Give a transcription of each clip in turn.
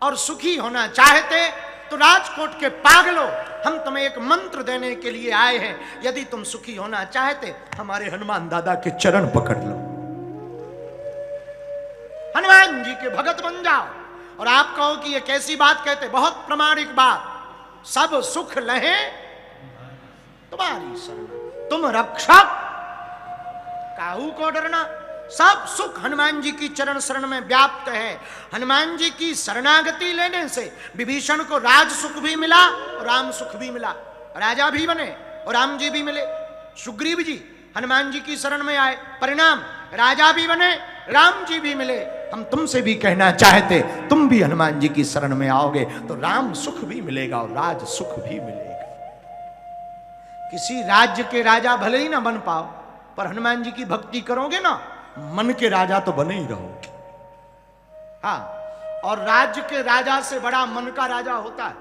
और सुखी होना चाहते तो राजकोट के पागलों, हम तुम्हें एक मंत्र देने के लिए आए हैं। यदि तुम सुखी होना चाहते, हमारे हनुमान दादा के चरण पकड़ लो, हनुमान जी के भगत बन जाओ। और आप कहो कि ये कैसी बात कहते, बहुत प्रमाणिक बात। सब सुख लहे तुम्हारी शरण, तुम रक्षक काहू को डरना। सब सुख हनुमान जी की चरण शरण में व्याप्त है। हनुमान जी की शरणागति लेने से विभीषण को राज सुख भी मिला और राम सुख भी मिला, राजा भी बने और राम जी भी मिले। सुग्रीव जी हनुमान जी की शरण में आए, परिणाम राजा भी बने, राम जी भी मिले। हम तुमसे भी कहना चाहते, तुम भी हनुमान जी की शरण में आओगे तो राम सुख भी मिलेगा और राज सुख भी मिलेगा। किसी राज्य के राजा भले ही ना बन पाओ, पर हनुमान जी की भक्ति करोगे ना, मन के राजा तो बने ही रहोगे। हाँ, और राज्य के राजा से बड़ा मन का राजा होता है।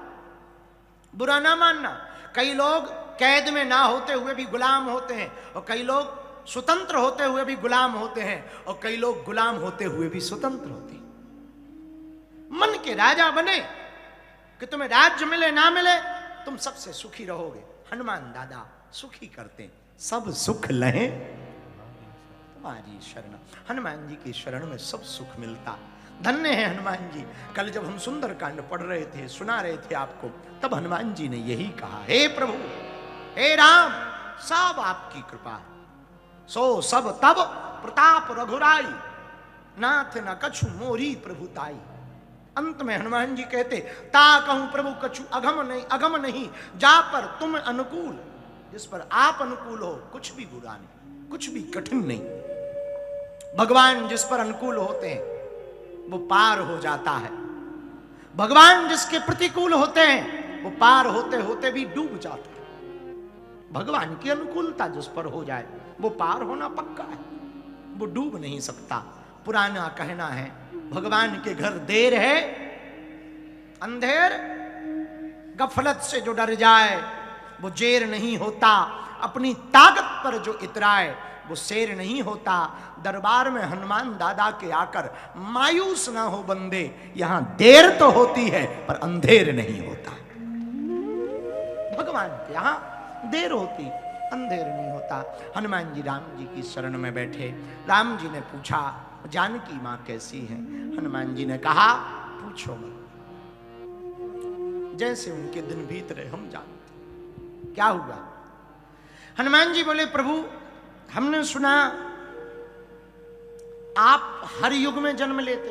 बुरा ना मानना, कई लोग कैद में ना होते हुए भी गुलाम होते हैं, और कई लोग स्वतंत्र होते हुए भी गुलाम होते हैं, और कई लोग गुलाम होते हुए भी स्वतंत्र होते हैं। मन के राजा बने कि तुम्हें राज्य मिले ना मिले, तुम सबसे सुखी रहोगे। हनुमान दादा सुखी करते, सब सुख लहे तुम्हारी शरण। हनुमान जी की शरण में सब सुख मिलता। धन्य है हनुमान जी। कल जब हम सुंदरकांड पढ़ रहे थे, सुना रहे थे आपको, तब हनुमान जी ने यही कहा, हे प्रभु, हे राम, सब आपकी कृपा है, सो सब तब प्रताप रघुराई, नाथ न कछु मोरी प्रभुताई। अंत में हनुमान जी कहते, ता कहूं प्रभु कछु अगम नहीं, जा पर तुम अनुकूल। जिस पर आप अनुकूल हो, कुछ भी बुरा नहीं, कुछ भी कठिन नहीं। भगवान जिस पर अनुकूल होते हैं वो पार हो जाता है। भगवान जिसके प्रतिकूल होते हैं वो पार होते होते भी डूब जाता है। भगवान की अनुकूलता जिस पर हो जाए वो पार होना पक्का है, वो डूब नहीं सकता। पुराना कहना है, भगवान के घर देर है अंधेर, गफलत से जो डर जाए वो जेर नहीं होता, अपनी ताकत पर जो इतराए वो शेर नहीं होता। दरबार में हनुमान दादा के आकर मायूस ना हो बंदे, यहां देर तो होती है पर अंधेर नहीं होता। भगवान के यहां देर होती, अंधेर नहीं होता। हनुमान जी राम जी की शरण में बैठे। राम जी ने पूछा, जानकी मां कैसी है? हनुमान जी ने कहा, पूछो मत, जैसे उनके दिन बीत रहे हम जानते। क्या हुआ? हनुमान जी बोले, प्रभु हमने सुना आप हर युग में जन्म लेते,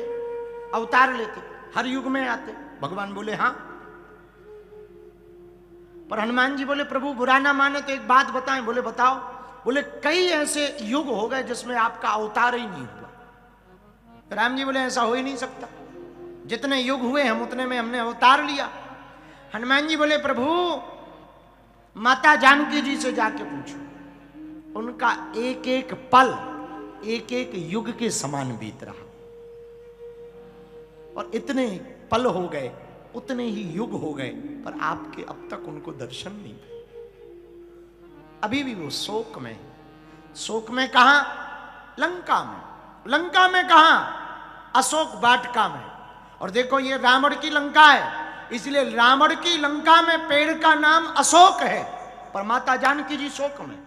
अवतार लेते, हर युग में आते। भगवान बोले हाँ। पर हनुमान जी बोले, प्रभु बुरा ना माने तो एक बात बताएं। बोले बताओ। बोले कई ऐसे युग हो गए जिसमें आपका अवतार ही नहीं हुआ। राम जी बोले ऐसा हो ही नहीं सकता, जितने युग हुए हम उतने में हमने अवतार लिया। हनुमान जी बोले, प्रभु माता जानकी जी से जाके पूछो, उनका एक एक पल एक एक युग के समान बीत रहा, और इतने पल हो गए, उतने ही युग हो गए, पर आपके अब तक उनको दर्शन नहीं। अभी भी वो शोक में। शोक में कहां? लंका में। लंका में कहां? अशोक वाटिका में। और देखो ये रावण की लंका है, इसलिए रावण की लंका में पेड़ का नाम अशोक है, पर माता जानकी जी शोक में।